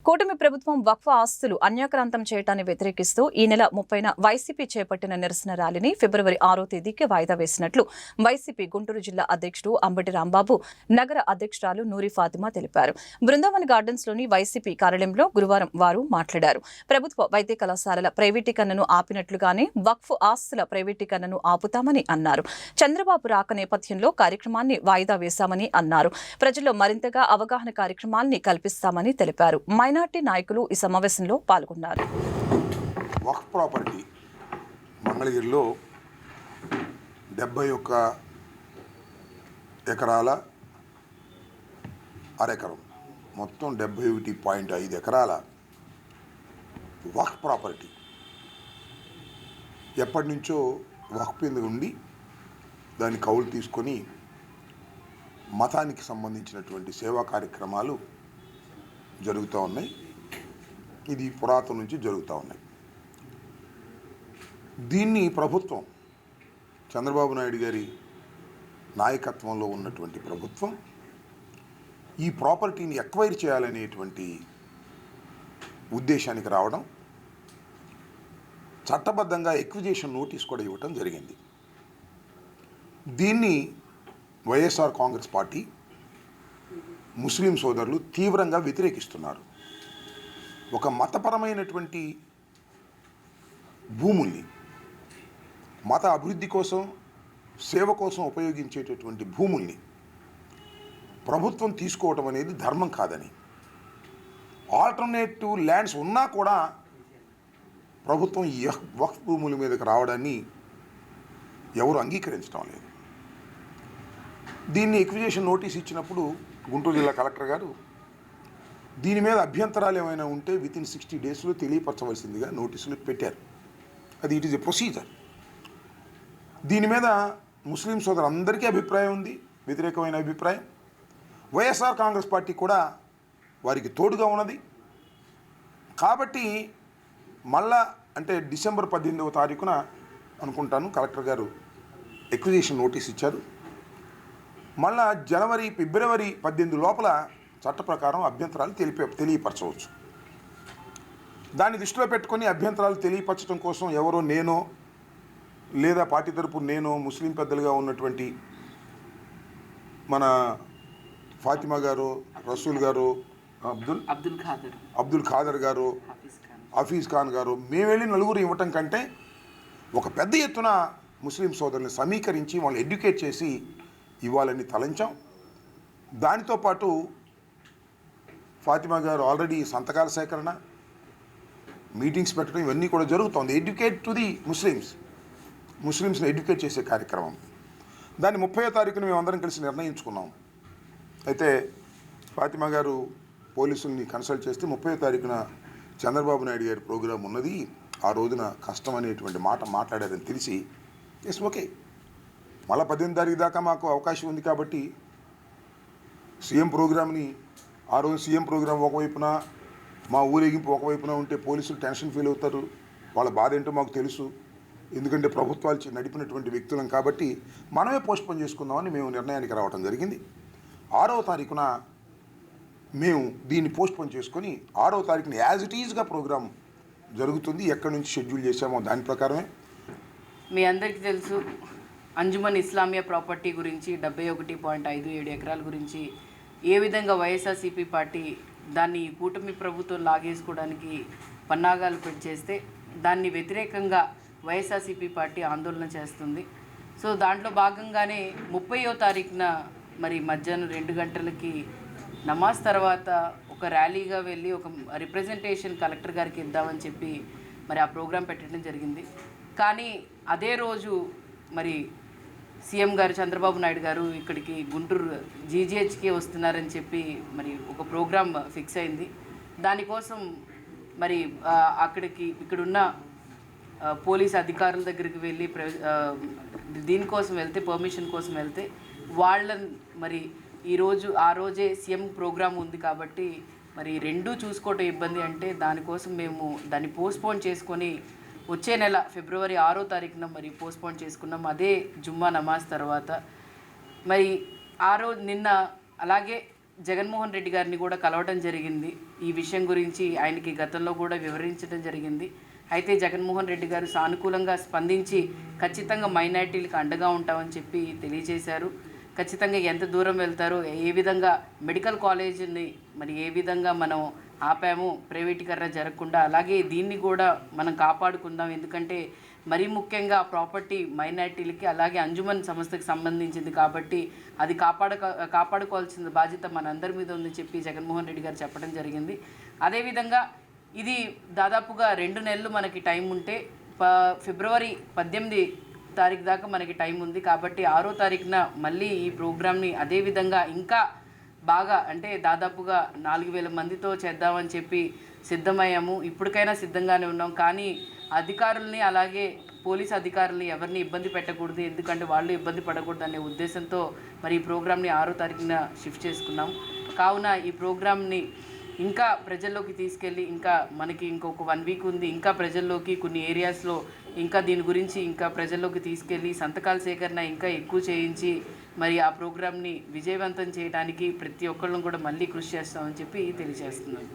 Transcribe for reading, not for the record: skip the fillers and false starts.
కూటమి ప్రభుత్వం వక్ఫ్ ఆస్తులు అన్యాక్రాంతం చేయడాన్ని వ్యతిరేకిస్తూ ఈ నెల 30న వైసీపీ చేపట్టిన నిరసన ర్యాలీని ఫిబ్రవరి 6వ తేదీకి వాయిదా వేసినట్లు వైసీపీ గుంటూరు జిల్లా అధ్యక్షుడు అంబటి రాంబాబు, నగర అధ్యక్షురాలు నూరి ఫాతిమా తెలిపారు. బృందావన్ గార్డెన్స్ లోని వైసీపీ కార్యాలయంలో గురువారం వారు మాట్లాడారు. ప్రభుత్వ వైద్య కళాశాలల ప్రైవేటీకరణను ఆపినట్లుగానే వక్ఫ్ ఆస్తుల ప్రైవేటీకరణను ఆపుతామని అన్నారు. చంద్రబాబు రాక నేపథ్యంలో కార్యక్రమాన్ని వాయిదా వేశామని అన్నారు. ప్రజల్లో మరింతగా అవగాహన కార్యక్రమాల్ని కల్పిస్తామని తెలిపారు. మైనార్టీ నాయకులు ఈ సమావేశంలో పాల్గొన్నారు. వక్ఫ్ ప్రాపర్టీ మంగళగిరిలో 71 ఎకరాల అరెకరం మొత్తం 71.5 ఎకరాల వక్ఫ్ ప్రాపర్టీ ఎప్పటి నుంచో వక్ఫ్ మీద ఉండి దాన్ని కౌలు తీసుకొని మతానికి సంబంధించినటువంటి సేవా కార్యక్రమాలు జరుగుతూ ఉన్నాయి. ఇది పురాతన నుంచి జరుగుతూ ఉన్నాయి. దీన్ని ప్రభుత్వం, చంద్రబాబు నాయుడు గారి నాయకత్వంలో ఉన్నటువంటి ప్రభుత్వం ఈ ప్రాపర్టీని ఎక్వైర్ చేయాలనేటువంటి ఉద్దేశానికి రావడం, చట్టబద్ధంగా ఎక్విజేషన్ నోటీస్ కూడా ఇవ్వటం జరిగింది. దీన్ని వైఎస్ఆర్ కాంగ్రెస్ పార్టీ, ముస్లిం సోదరులు తీవ్రంగా వ్యతిరేకిస్తున్నారు. ఒక మతపరమైనటువంటి భూముల్ని మత అభివృద్ధి కోసం, సేవ కోసం ఉపయోగించేటటువంటి భూముల్ని ప్రభుత్వం తీసుకోవటం అనేది ధర్మం కాదని, ఆల్టర్నేటివ్ ల్యాండ్స్ ఉన్నా కూడా ప్రభుత్వం ఈ వక్ఫ్ భూముల మీదకి రావడాన్ని ఎవరు అంగీకరించడం లేదు. దీన్ని ఎక్విజేషన్ నోటీస్ ఇచ్చినప్పుడు గుంటూరు జిల్లా కలెక్టర్ గారు దీని మీద అభ్యంతరాలు ఏమైనా ఉంటే వితిన్ 60 డేస్లో తెలియపరచవలసిందిగా నోటీసులు పెట్టారు. అది ఇట్ ఈజ్ ఎ ప్రొసీజర్. దీని మీద ముస్లిం సోదరులందరికీ అభిప్రాయం ఉంది, వ్యతిరేకమైన అభిప్రాయం. వైఎస్ఆర్ కాంగ్రెస్ పార్టీ కూడా వారికి తోడుగా ఉన్నది. కాబట్టి మళ్ళా అంటే డిసెంబర్ 18వ తారీఖున అనుకుంటాను కలెక్టర్ గారు ఎక్విజిషన్ నోటీస్ ఇచ్చారు. మళ్ళా ఫిబ్రవరి 18 లోపల చట్ట ప్రకారం అభ్యంతరాలు తెలియపరచవచ్చు. దాన్ని దృష్టిలో పెట్టుకొని అభ్యంతరాలు తెలియపరచడం కోసం ఎవరో నేనో లేదా పార్టీ తరపు నేనో ముస్లిం పెద్దలుగా ఉన్నటువంటి మన ఫాతిమా గారు, రసూల్ గారు, అబ్దుల్ ఖాదర్ గారు, హఫీజ్ ఖాన్ గారు మేము వెళ్ళి నలుగురు ఇవ్వటం కంటే ఒక పెద్ద ఎత్తున ముస్లిం సోదరులను సమీకరించి వాళ్ళని ఎడ్యుకేట్ చేసి ఇవ్వాలని తలంచాం. దానితో పాటు ఫాతిమా గారు ఆల్రెడీ సంతకాల సేకరణ, మీటింగ్స్ పెట్టడం ఇవన్నీ కూడా జరుగుతుంది. ఎడ్యుకేట్ టు ది ముస్లిమ్స్ని ఎడ్యుకేట్ చేసే కార్యక్రమం. దాన్ని 30వ తారీఖున మేము అందరం కలిసి నిర్ణయించుకున్నాం. అయితే ఫాతిమా గారు పోలీసుల్ని కన్సల్ట్ చేస్తే 30వ తారీఖున చంద్రబాబు నాయుడు గారి ప్రోగ్రాం ఉన్నది, ఆ రోజున కష్టం అనేటువంటి మాట మాట్లాడారని తెలిసి ఎస్ ఓకే, మళ్ళీ 18వ తారీఖు దాకా మాకు అవకాశం ఉంది కాబట్టి సీఎం ప్రోగ్రామ్ని, ఆ రోజు సీఎం ప్రోగ్రాం ఒకవైపున మా ఊరేగింపు ఒకవైపున ఉంటే పోలీసులు టెన్షన్ ఫీల్ అవుతారు. వాళ్ళ బాధ ఏంటో మాకు తెలుసు, ఎందుకంటే ప్రభుత్వాలు నడిపినటువంటి వ్యక్తులం కాబట్టి మనమే పోస్ట్పోన్ చేసుకుందామని మేము నిర్ణయానికి రావడం జరిగింది. 6వ తారీఖున మేము దీన్ని పోస్ట్పోన్ చేసుకొని 6వ తారీఖున యాజ్ ఇట్ ఈజ్గా ప్రోగ్రాం జరుగుతుంది. ఎక్కడి నుంచి షెడ్యూల్ చేశామో దాని ప్రకారమే. మీ అందరికీ తెలుసు, అంజుమన్ ఇస్లామియా ప్రాపర్టీ గురించి 71.57 ఎకరాల గురించి ఏ విధంగా వైఎస్ఆర్సీపీ పార్టీ దాన్ని కూటమి ప్రభుత్వం లాగేసుకోవడానికి పన్నాగాలు చేస్తే దాన్ని వ్యతిరేకంగా వైఎస్ఆర్సీపీ పార్టీ ఆందోళన చేస్తుంది. సో దాంట్లో భాగంగానే 30వ తారీఖున మరి మధ్యాహ్నం 2 గంటలకి నమాజ్ తర్వాత ఒక ర్యాలీగా వెళ్ళి ఒక రిప్రజెంటేషన్ కలెక్టర్ గారికి ఇద్దామని చెప్పి మరి ఆ ప్రోగ్రాం పెట్టడం జరిగింది. కానీ అదే రోజు మరి సీఎం గారు చంద్రబాబు నాయుడు గారు ఇక్కడికి గుంటూరు జీజీహెచ్కి వస్తున్నారని చెప్పి మరి ఒక ప్రోగ్రాం ఫిక్స్ అయింది. దానికోసం మరి ఇక్కడున్న పోలీస్ అధికారుల దగ్గరికి వెళ్ళి దీనికోసం వెళ్తే, పర్మిషన్ కోసం వెళ్తే వాళ్ళని మరి ఆ రోజే సీఎం ప్రోగ్రాం ఉంది కాబట్టి మరి రెండూ చూసుకోవటం ఇబ్బంది అంటే దానికోసం మేము దాన్ని పోస్ట్పోన్ చేసుకొని వచ్చే నెల ఫిబ్రవరి 6వ తారీఖున మరి పోస్ట్పోన్ చేసుకున్నాం. అదే జుమ్మా నమాజ్ తర్వాత మరి నిన్న అలాగే జగన్మోహన్ రెడ్డి గారిని కూడా కలవటం జరిగింది. ఈ విషయం గురించి ఆయనకి గతంలో కూడా వివరించడం జరిగింది. అయితే జగన్మోహన్ రెడ్డి గారు సానుకూలంగా స్పందించి ఖచ్చితంగా మైనారిటీలకు అండగా ఉంటామని చెప్పి తెలియజేశారు. ఖచ్చితంగా ఎంత దూరం వెళ్తారో, ఏ విధంగా మెడికల్ కాలేజీని మరి ఏ విధంగా మనం ఆపాము ప్రైవేటీకరణ జరగకుండా, అలాగే దీన్ని కూడా మనం కాపాడుకుందాం. ఎందుకంటే మరీ ముఖ్యంగా ప్రాపర్టీ మైనారిటీలకి అలాగే అంజుమన్ సంస్థకి సంబంధించింది కాబట్టి అది కాపాడుకోవాల్సిన బాధ్యత మనందరి మీద ఉందని చెప్పి జగన్మోహన్ రెడ్డి గారు చెప్పడం జరిగింది. అదేవిధంగా ఇది దాదాపుగా 2 నెలలు మనకి టైం ఉంటే ఫిబ్రవరి 18 తారీఖు దాకా మనకి టైం ఉంది. కాబట్టి 6వ తారీఖున మళ్ళీ ఈ ప్రోగ్రామ్ని అదేవిధంగా ఇంకా బాగా అంటే దాదాపుగా 4000 మందితో చేద్దామని చెప్పి సిద్ధమయ్యాము. ఇప్పటికైనా సిద్ధంగానే ఉన్నాం. కానీ అధికారుల్ని అలాగే పోలీస్ అధికారుల్ని ఎవరిని ఇబ్బంది పెట్టకూడదు, ఎందుకంటే వాళ్ళు ఇబ్బంది పడకూడదు అనే ఉద్దేశంతో మరి ఈ ప్రోగ్రామ్ని 6వ తారీఖున షిఫ్ట్ చేసుకున్నాం. కావున ఈ ప్రోగ్రామ్ని ఇంకా ప్రజల్లోకి తీసుకెళ్ళి ఇంకా మనకి ఇంకొక 1 వీక్ ఉంది, ఇంకా ప్రజల్లోకి కొన్ని ఏరియాస్లో ఇంకా దీని గురించి ఇంకా ప్రజల్లోకి తీసుకెళ్ళి సంతకాల సేకరణ ఇంకా ఎక్కువ చేయించి మరి ఆ ప్రోగ్రామ్ని విజయవంతం చేయడానికి ప్రతి ఒక్కళ్ళం కూడా మళ్ళీ కృషి చేస్తామని చెప్పి తెలియజేస్తున్నాను.